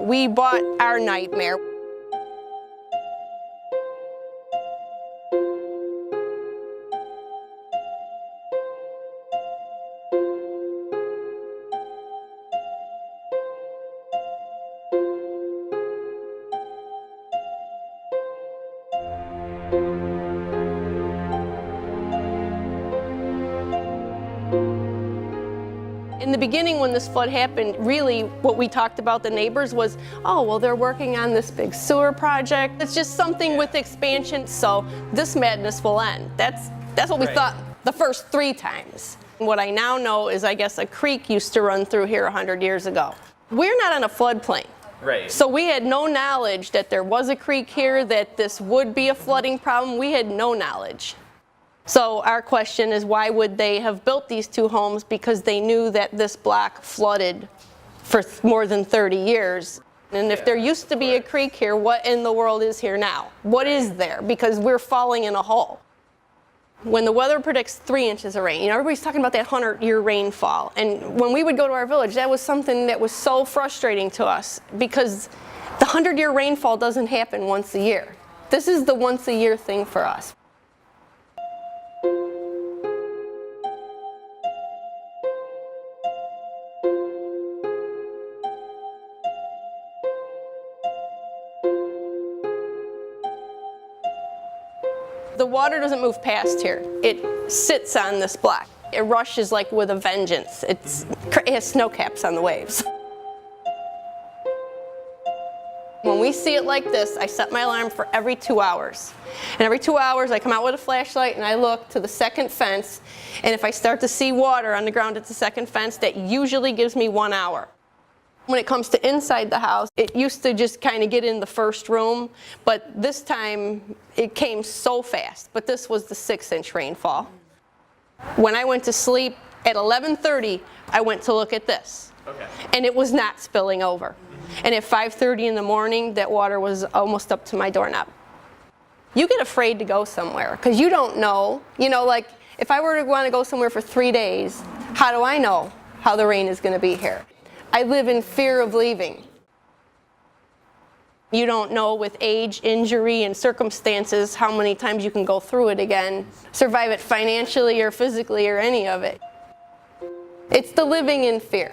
We bought our nightmare. In the beginning, when this flood happened, really what we talked about the neighbors was, oh, well, they're working on this big sewer project. It's just something with expansion, so this madness will end. That's what we thought the first 3 times. What I now know is, I guess, a creek used to run through here 100 years ago. We're not on a floodplain. Right. So we had no knowledge that there was a creek here, that this would be a flooding problem. We had no knowledge. So our question is, why would they have built these 2 homes? Because they knew that this block flooded for more than 30 years. And if there used to be a creek here, what in the world is here now? What is there? Because we're falling in a hole. When the weather predicts 3 inches of rain, everybody's talking about that 100-year rainfall. And when we would go to our village, that was something that was so frustrating to us, because the 100-year rainfall doesn't happen once a year. This is the once-a-year thing for us. The water doesn't move past here. It sits on this block. It rushes like with a vengeance. It has snow caps on the waves. When we see it like this, I set my alarm for every 2 hours. And every 2 hours, I come out with a flashlight and I look to the second fence. And if I start to see water on the ground at the second fence, that usually gives me 1 hour. When it comes to inside the house, it used to just kind of get in the first room, but this time it came so fast. But this was the 6-inch rainfall. When I went to sleep at 11:30, I went to look at this. Okay. And it was not spilling over. And at 5:30 in the morning, that water was almost up to my doorknob. You get afraid to go somewhere because you don't know. Like if I were to want to go somewhere for 3 days, how do I know how the rain is going to be here? I live in fear of leaving. You don't know with age, injury, and circumstances how many times you can go through it again, survive it financially or physically or any of it. It's the living in fear.